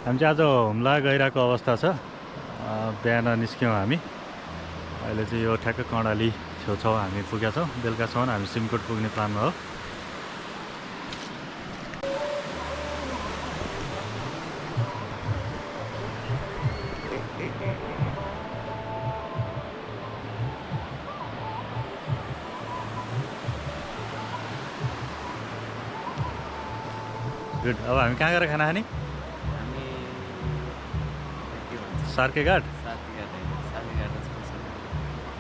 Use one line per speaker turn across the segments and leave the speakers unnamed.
हामी चाहिँ आज हुम्ला गइरहेको अवस्था छ। बिहान निस्क्यौँ हामी। अहिले चाहिँ यो ठ्याक्कै कर्णाली छेउछाउ हामी पुगेका छौँ। बेलुकासम्म हामी सिमकोट पुग्ने प्लानमा हो। गुड। अब हामी कहाँ गएर खाना खाने? सार्के घाट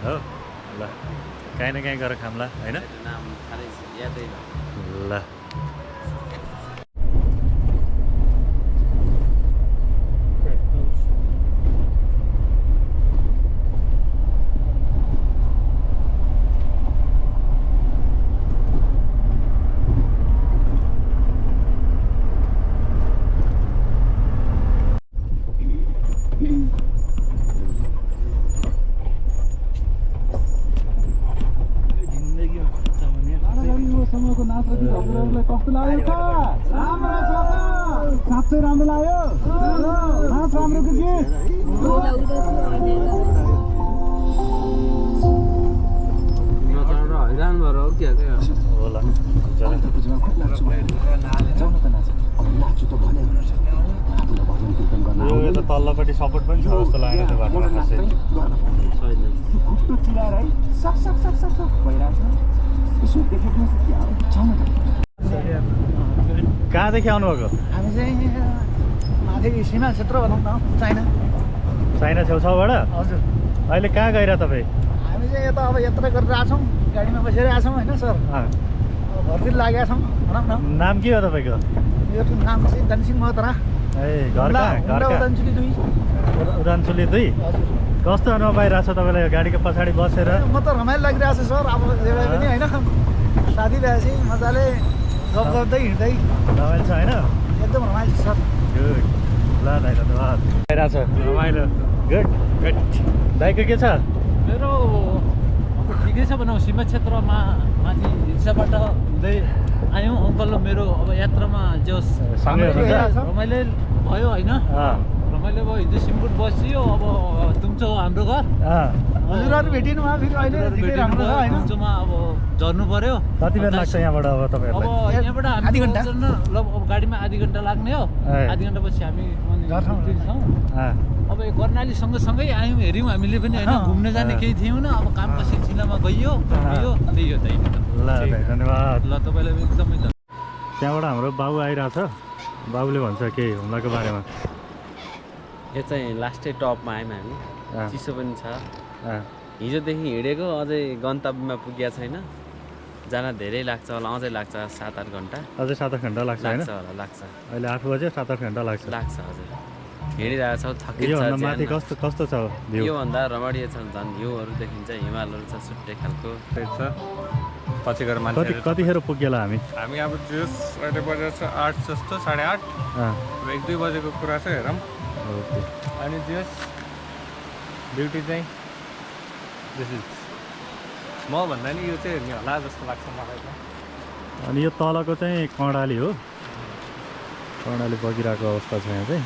हो ल, काहीँ न काहीँ गएर खाउँला होइन? ल
कस्तो लाग्यो? साँच्चै राम्रो लाग्यो। राम्रोको के हैरान भएर हो क्या
होला। यो त तल्लोपट्टि सपोर्ट पनि छ जस्तो लागेन त्यो बाटोमा खासै। कहाँदेखि आउनुभएको?
हामी चाहिँ माथि सीमा क्षेत्र भनौँ न, चाइना।
चाइना छेउछाउबाट?
हजुर।
अहिले कहाँ गइरह तपाईँ?
हामी चाहिँ यता अब यात्रा गरेर आएको छौँ, गाडीमा बसिरहेको छौँ होइन सर। घरतिर लागेका छौँ भनौँ न।
नाम के हो तपाईँको?
मेरो नाम चाहिँ धनसिंह महतरा।
ए घर कहाँ?
उदानचुली 2।
उदानचुली 2?
हजुर।
कस्तो अनुभव आइरहेको छ तपाईँलाई यो गाडीको पछाडि बसेर?
म त रमाइलो लागिरहेको छ सर। अब जे भए पनि होइन, साथी भएपछि मजाले गफ गर्दै हिँड्दै
रमाइलो छ होइन?
एकदम रमाइलो छ सर।
गुड। ल दाइ धन्यवाद। आइरहेको छ रमाइलो। Good good. दाइको के छ?
मेरो अब ठिकै छ भनौँ। सीमा क्षेत्रमा माथि हिल्साबाट हुँदै आयौँ। अङ्कल मेरो अब यात्रामा जो
सँगै हुनुहुन्छ?
रमाइलो भयो होइन? रमाइलो भयो। हिजो सिमकोट बसियो। अब तुमचो हाम्रो घर।
हजुरहरू भेटिनु भयो फेरि अहिले ठिकै राम्रो छ होइन?
तुमचोमा अब झर्नु पर्यो।
कति बेर लाग्छ यहाँबाट अब
अब
तपाईँहरूलाई?
यहाँबाट हामी
आधी घन्टा।
अब गाडीमा आधी घन्टा लाग्ने हो। आधी घन्टापछि हामी छौँ। अब यो कर्णाली सँगसँगै आयौँ, हेऱ्यौँ हामीले पनि होइन। घुम्न जाने केही थिएन। अब कामको सिलसिलामा गइयो त्यही हो दाइ।
ल दाइ धन्यवाद।
ल तपाईँलाई एकदमै धन्यवाद।
त्यहाँबाट हाम्रो बाबु आइरहेछ। बाबुले भन्छ केही हुम्लाको बारेमा।
यो चाहिँ लास्टै टपमा आयौँ हामी। चिसो पनि छ। हिजोदेखि हिँडेको अझै गन्तव्यमा पुगेको छैन। जान धेरै लाग्छ होला, अझै लाग्छ 7-8 घन्टा।
अझै 7-8 घन्टा लाग्छ होइन?
लाग्छ।
अहिले 8 बजे 7-8 घन्टा लाग्छ।
हजुर। हिँडिरहेको छौँ, थकिन्छ।
योभन्दा माथि कस्तो छ भ्यू?
योभन्दा रमणीय छ। झन् भ्यूहरू देखिन्छ, हिमालहरू छ छुट्टै खालको
छ। पछि गएर मान्छे
कतिखेर पुगेला हामी?
हामी अब अहिले बजेको छ 8 जस्तो, 8:30। 1-2 बजेको कुरा छ हेरौँ।
ओके।
अनि जस ब्युटी चाहिँ म भन्दा नि यो चाहिँ हेर्ने होला जस्तो लाग्छ मलाई त।
अनि यो तलको चाहिँ कर्णाली हो। कर्णाली बगिरहेको अवस्था छ यहाँ चाहिँ।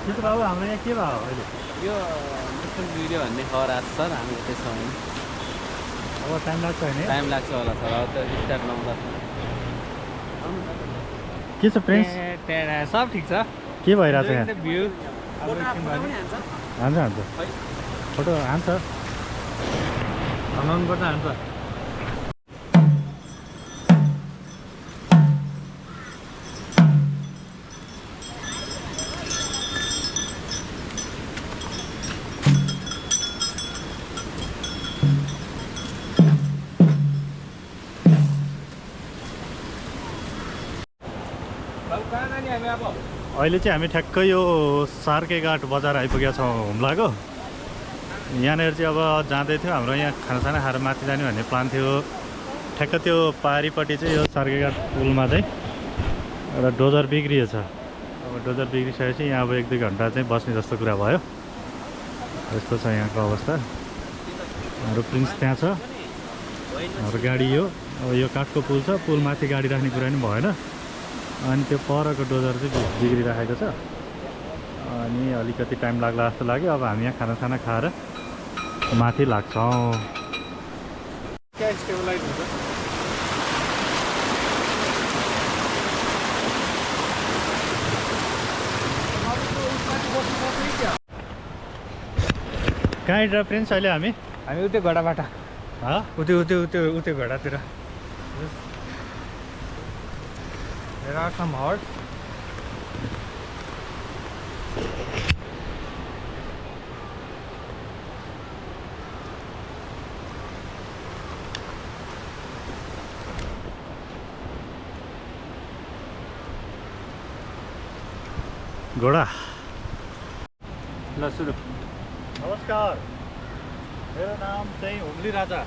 किशोर बाबु हाम्रो यहाँ के भयो अहिले
यो नेसनल भिडियो भन्ने खबर आएको छ सर हामी यतै छौँ होइन
अब टाइम लाग्छ होइन
टाइम लाग्छ होला सर अब त स्टार्ट लाउँदा
के छ फ्रेन्ड्स
सब ठिक छ
के भइरहेछ यहाँ
भ्यू
हान्छ हान्छ फोटो हान्छ
हङकङबाट हान्छ
अहिले चाहिँ हामी ठ्याक्कै यो सार्केघाट बजार आइपुगेका छौँ हुम्लाको यहाँनिर चाहिँ अब जाँदै थियो हाम्रो यहाँ खानासाना खाएर माथि जाने भन्ने प्लान थियो ठ्याक्क त्यो पारिपट्टि चाहिँ यो सार्केघाट पुलमा चाहिँ एउटा डोजर बिग्रिएछ अब डोजर बिग्रिसकेपछि यहाँ अब 1-2 घन्टा चाहिँ बस्ने जस्तो कुरा भयो यस्तो छ यहाँको अवस्था हाम्रो प्रिन्स त्यहाँ छ हाम्रो गाडी यो अब यो काठको पुल छ पुल माथि गाडी राख्ने कुरा नि भएन अनि त्यो परको डोजर चाहिँ बिग्रिराखेको छ अनि अलिकति टाइम लाग्ला जस्तो लाग्यो अब हामी यहाँ खानासाना खाएर माथि लाग्छौँ
क्या स्टेबलाइज हुन्छ
कहाँ हिँडेर प्रिन्स अहिले हामी
हामी उतै घोडाबाट उतै घोडातिर There are some horse.
घोडा
ल सुरु
नमस्कार मेरो नाम चाहिँ हुम्ली राजा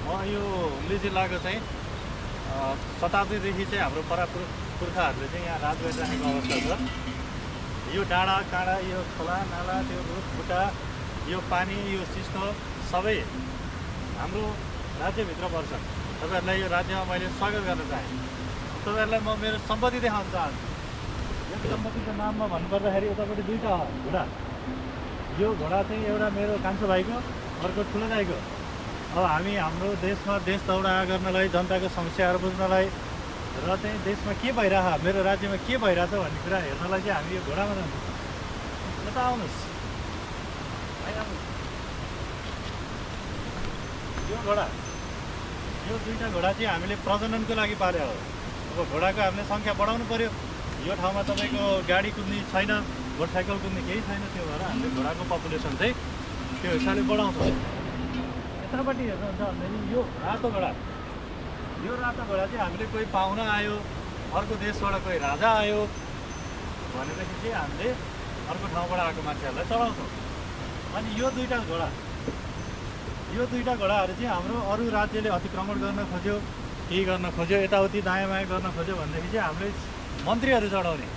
म यो हुम्ली जिल्लाको चाहिँ शताब्दीदेखि चाहिँ हाम्रो पुर्खाहरूले चाहिँ यहाँ राज गरिराखेको अवस्था छ यो डाँडा काँडा यो खोला नाला त्यो रुख बुट्टा यो पानी यो सिस्नो सबै हाम्रो राज्यभित्र पर्छ तपाईँहरूलाई यो राज्यमा मैले स्वागत गर्न चाहेँ तपाईँहरूलाई म मेरो सम्पत्ति देखाउन चाहन्छु यो सम्पत्तिको नाममा भन्नुपर्दाखेरि उतापट्टि 2टा घोडा यो घोडा चाहिँ एउटा मेरो कान्छो भाइको अर्को ठुलो दाइको अब हामी हाम्रो देशमा देश दौडा गर्नलाई जनताको समस्याहरू बुझ्नलाई र चाहिँ देशमा के भइरह मेरो राज्यमा के भइरहेछ भन्ने कुरा हेर्नलाई चाहिँ हामी यो घोडामा जान्छौँ यता आउनुहोस् यो घोडा यो 2टा घोडा चाहिँ हामीले प्रजननको लागि पाल्यो हो अब घोडाको हामीले सङ्ख्या बढाउनु पऱ्यो यो ठाउँमा तपाईँको गाडी कुद्ने छैन मोटरसाइकल कुद्ने केही छैन त्यो भएर हामीले घोडाको पपुलेसन चाहिँ त्यो हिसाबले बढाउँछौँ यतापट्टि हेर्नुहुन्छ भन्दाखेरि यो रातो घोडा चाहिँ हामीले कोही पाहुना आयो अर्को देशबाट कोही राजा आयो भनेदेखि चाहिँ हामीले अर्को ठाउँबाट आएको मान्छेहरूलाई चलाउँछौँ अनि यो 2टा घोडाहरू चाहिँ हाम्रो अरू राज्यले अतिक्रमण गर्न खोज्यो केही गर्न खोज्यो यताउति दायाँ बायाँ गर्न खोज्यो भनेदेखि चाहिँ हामीले मन्त्रीहरू चढाउने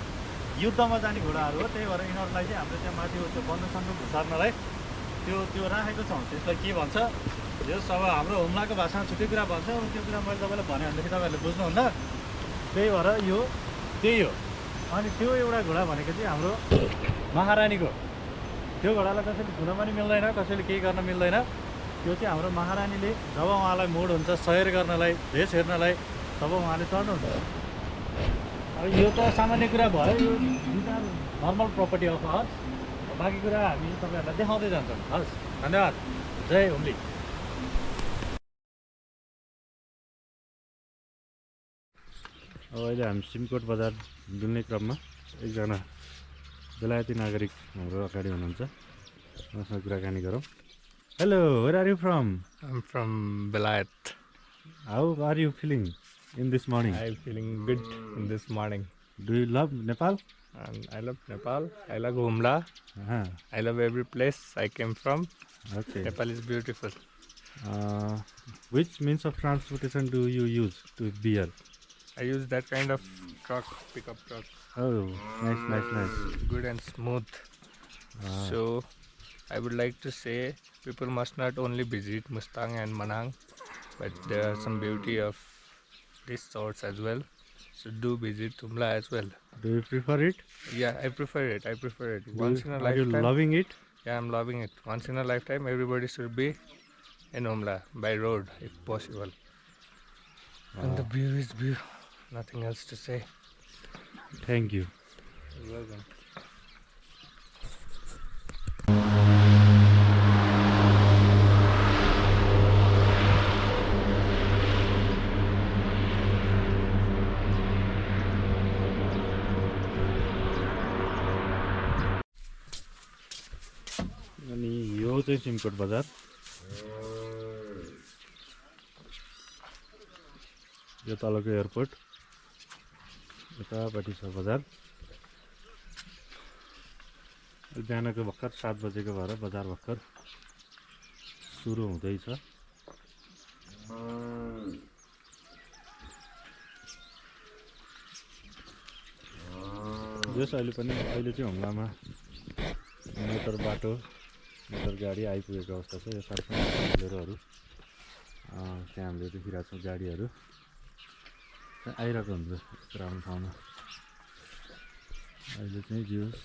युद्धमा जाने घोडाहरू हो त्यही भएर यिनीहरूलाई चाहिँ हामीले त्यहाँ माथि त्यो बन्दसन्दुक घुसार्नलाई त्यो राखेको छौँ त्यसलाई के भन्छ यस अब हाम्रो हुम्लाको भाषामा छुट्टै कुरा भन्छ अब त्यो कुरा मैले तपाईँलाई भने भनेदेखि तपाईँहरूले बुझ्नुहुन्न त्यही भएर यो त्यही हो अनि त्यो एउटा घोडा भनेको चाहिँ हाम्रो महारानीको त्यो घोडालाई कसैले धुन पनि मिल्दैन कसैले केही गर्न मिल्दैन त्यो चाहिँ हाम्रो महारानीले जब उहाँलाई मुड हुन्छ सैर गर्नलाई भेष हेर्नलाई तब उहाँले चढ्नुहुन्छ अब यो त सामान्य कुरा भयो यो नर्मल प्रोपर्टी अफ हर्स बाँकी कुरा हामी तपाईँहरूलाई देखाउँदै जान्छौँ हस् धन्यवाद जय हुम्ली अब अहिले हामी सिमकोट बजार डुल्ने क्रममा एकजना बेलायती नागरिक हाम्रो अगाडि हुनुहुन्छ उहाँसँग कुराकानी गरौँ hello where are you from
I'm from Belayat.
How are you feeling in this morning
I'm feeling good in this morning.
Do you love Nepal
And I love Nepal. I love Humla. I love every place I came from.
Okay
Nepal is beautiful.
Which means of transportation do you use to be here
I use that kind of truck, pickup truck.
Oh, nice.
Good and smooth. So I would like to say people must not only visit Mustang and Manang, but there are some beauty of these sorts as well. So do visit Humla as well.
Do you prefer it?
Yeah, I prefer it.
Do
Once
you-
in a
Are you
lifetime.
loving it?
Yeah, I'm loving it. Once in a lifetime, everybody should be in Humla by road if possible. And the view is view. Nothing else to say.
Thank you.
You're welcome.
अनि यो चाहिँ सिमकोट बजार यो तलको airport यतापट्टि छ बजार बिहानको भर्खर 7 बजेको भएर बजार भर्खर सुरु हुँदैछ यस अहिले चाहिँ हुम्लामा मोटर बाटो मोटर गाडी आइपुगेको अवस्था छ यो साइडमा बोलेरोहरू त्यहाँ हामीले देखिरहेको छौँ गाडीहरू आइरहेको हुन्छ यस्तो राम्रो ठाउँमा अहिले चाहिँ जियोस्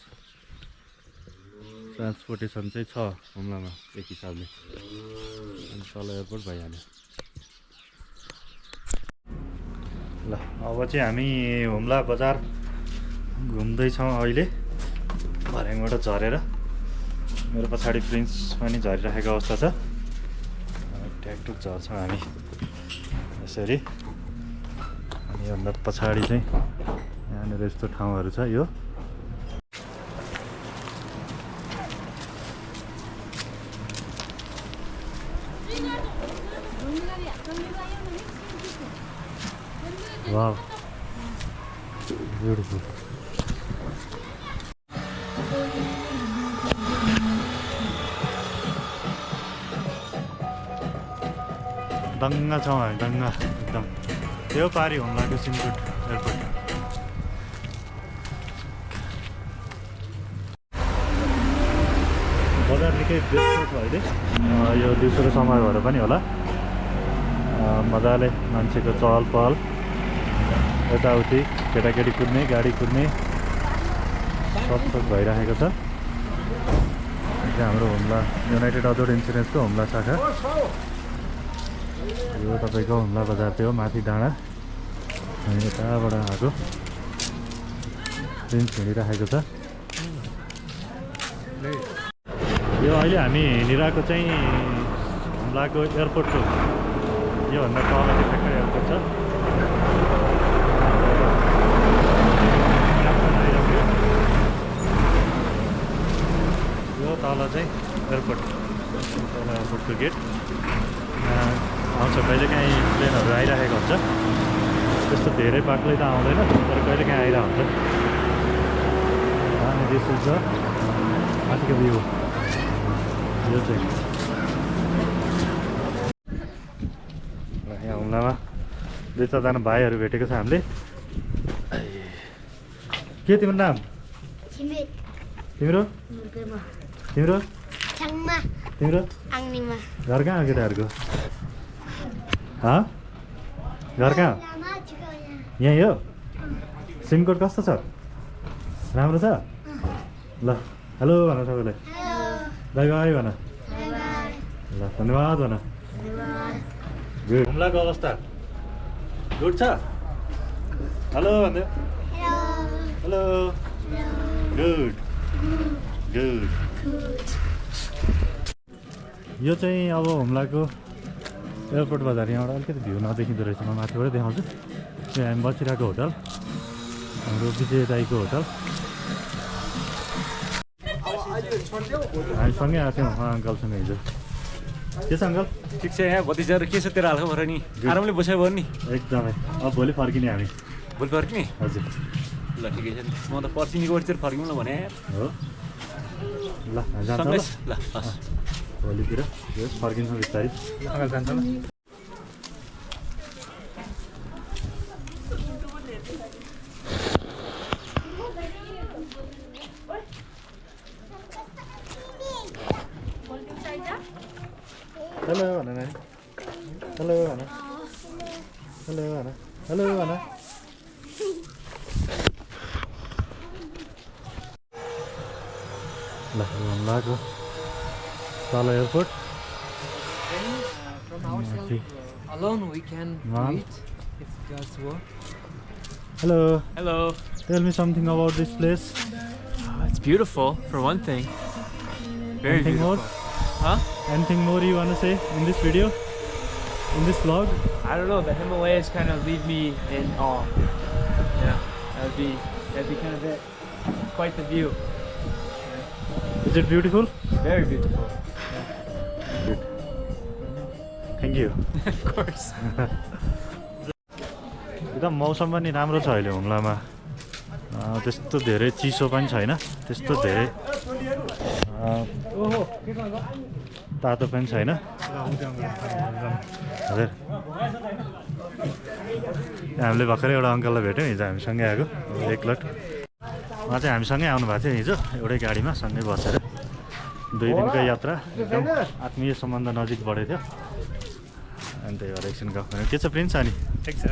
ट्रान्सपोर्टेसन चाहिँ छ हुम्लामा एक हिसाबले अनि तल एयरपोर्ट भइहाल्यो ल अब चाहिँ हामी हुम्ला बजार घुम्दैछौँ अहिले भर्याङबाट झरेर मेरो पछाडि प्रिन्स पनि झरिराखेको अवस्था छ ट्याकटुक झर्छौँ हामी यसरी अनि योभन्दा पछाडि चाहिँ यहाँनिर यस्तो ठाउँहरू छ यो वाव ब्युटिफुल दङ्गा छौँ हामी दङ्गा एकदम त्यो पारि हुम्लाको सिमकोट एयरपोर्ट बजार निकै व्यस्त छ अहिले यो दिउँसोको समय भएर पनि होला मजाले मान्छेको चहल पहल यताउति केटाकेटी कुद्ने गाडी कुद्ने सब भइरहेको छ हाम्रो हुम्ला युनाइटेड अदर इन्सुरेन्सको हुम्ला शाखा यो तपाईँको हुम्ला बजार थियो माथि डाँडा अनि यताबाट आएको प्रिन्स हिँडिरहेको छ यो अहिले हामी हिँडिरहेको चाहिँ हुम्लाको एयरपोर्ट चोक योभन्दा तल चाहिँ ठ्याक्कै एयरपोर्ट छ यो तल चाहिँ एयरपोर्ट तल एयरपोर्टको गेट आउँछ कहिलेकाहीँ प्लेनहरू आइरहेको हुन्छ त्यस्तो धेरै बाक्लै त आउँदैन तर कहिलेकाहीँ आइरहेको हुन्छ अनि दिस इज द माथिको भ्यू यो चाहिँ यहाँ हुम्लामा 2-4 जना भाइहरू भेटेको छ हामीले के तिम्रो नाम तिम्रो तिम्रो तिम्रो घर कहाँ हो केटाहरूको घर कहाँ यहीँ हो सिमकोट कस्तो छ राम्रो छ ल हेलो भन सबैलाई बाई बाई भन ल धन्यवाद भन गुड हुम्लाको अवस्था गुड छ हेलो भन्दै हेलो गुड गुड यो चाहिँ अब हुम्लाको एयरपोर्ट बजार यहाँबाट अलिकति भ्यू नदेखिँदो रहेछ म माथिबाटै देखाउँछु यो हामी बसिरहेको होटल हाम्रो विजय दाईको होटल हामी सँगै आएको थियौँ अङ्कलसँग हिजो के छ अङ्कल
ठिक छ यहाँ भतिजाहरू के छ तेरो हालको भएर नि आरामले बसाइ भयो नि
एकदमै अब भोलि फर्किने हामी
भोलि फर्किने
हजुर
ल ठिकै छ नि म त पर्सि निकोटितिर फर्किनु ल भने
हो ल जान्छ ल
ल हस्
भोलितिर फर्किन्छौँ बिस्तारै
जान्छ ल
हेलो भन नानी हेलो भन हेलो भन हेलो भन ल हुम्लाको तल airport
From ourselves alone, we can do
Mom.
it if God's work.
Hello
Hello.
Tell me something about this place
It's beautiful, for one thing. Very
Anything
beautiful.
more?
Huh?
Anything more you want to say in this video? In this vlog?
I don't know. The Himalayas kind of leave me in awe. Yeah, that'd be kind of it. Quite the view.
Is it beautiful?
Very beautiful.
Good. Thank you.
Of course.
एकदम मौसम पनि राम्रो छ अहिले हुम्लामा त्यस्तो धेरै चिसो पनि छैन त्यस्तो धेरै तातो पनि छैन हजुर हामीले भर्खरै एउटा अङ्कललाई भेट्यौँ हिजो हामीसँगै आएको एकलट उहाँ चाहिँ हामीसँगै आउनु भएको थियो हिजो एउटै गाडीमा सँगै बसेर 2 दिनको यात्रा एकदम आत्मीय सम्बन्ध नजिक बढेको थियो अनि त्यही भएर एकछिन गफ गरेँ के छ प्रिन्स अनि
ठिक छ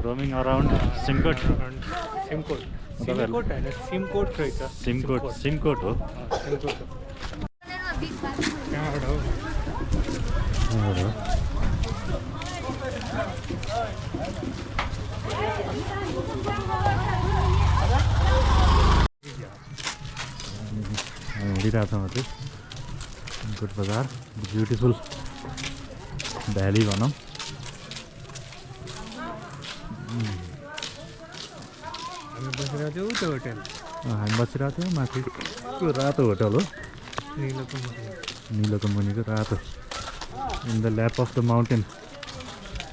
रोमिङ अराउन्ड सिमकोट
सिमकोट सिमकोट होइन सिमकोट रहेछ
सिमकोट हो
सिमकोट हो कहाँबाट हो
हिँडिरहेको छौँ चाहिँ सिमकोट बजार ब्युटिफुल भ्याली भनौँ
हामी बसिरहेको थियौँ त्यो होटेल
हामी बसिरहेको थियौँ माथि त्यो रातो होटल हो निलोको मुनिको रातो in the lap of the mountain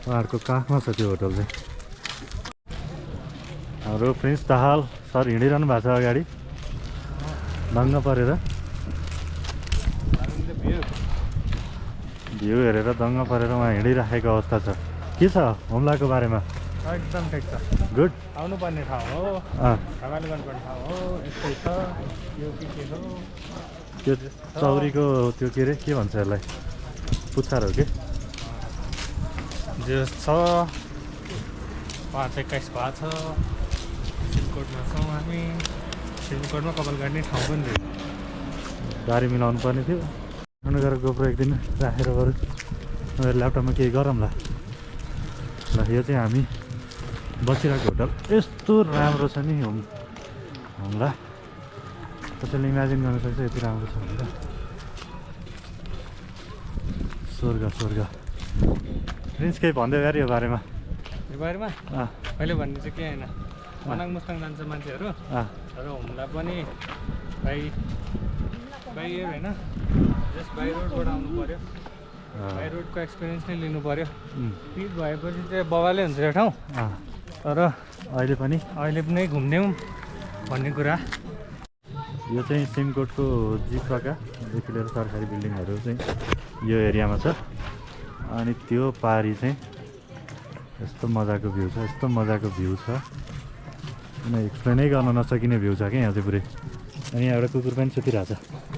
पहाडको काखमा छ त्यो होटल चाहिँ हाम्रो प्रिन्स दाहाल सर हिँडिरहनु भएको छ अगाडि दङ्ग परेर भ्यू हेरेर दङ्ग परेर उहाँ हिँडिराखेको अवस्था छ के छ हुम्लाको बारेमा
एकदम ठिक छ
गुड
आउनुपर्ने ठाउँ हो रमाइलो गर्नुपर्ने ठाउँ हो यस्तै छ यो के हो
त्यो चौरीको त्यो के अरे के भन्छ यसलाई पुच्छार हो कि
जे छ 521 भएको छ सिलकोटमा छौँ हामी सिलकोटमा कपाल गर्ने ठाउँ पनि थियो
गाडी मिलाउनु पर्ने थियो अनि गएर गोप्रो एक दिन राखेर बरु मेरो ल्यापटपमा केही गरौँला ल यो चाहिँ हामी बसिरहेको होटल यस्तो राम्रो छ नि हुम्ला कसैले इमेजिन गर्न सक्छ यति राम्रो छ भनेर स्वर्ग स्वर्ग प्रिन्स केही भन्दै गएर यो बारेमा
यो बारेमा अहिले भन्ने चाहिँ के होइन मनाङ मुस्ताङ जान्छ मान्छेहरू तर हुम्ला पनि बाई एयर होइन जस्ट बाई रोडबाट आउनु पऱ्यो बाई रोडको एक्सपिरियन्स नै लिनु पऱ्यो पिक भएपछि चाहिँ बबाले हुन्छ यो ठाउँ तर
अहिले पनि
घुम्ने भन्ने कुरा
यो चाहिँ सिमकोटको जिप्रकादेखि लिएर सरकारी बिल्डिङहरू चाहिँ यो एरियामा छ अनि त्यो पारी चाहिँ यस्तो मजाको भ्यू छ एक्सप्लेनै गर्न नसकिने भ्यू छ क्या यहाँ चाहिँ पुरै अनि यहाँ एउटा कुकुर पनि सुतिरहेको छ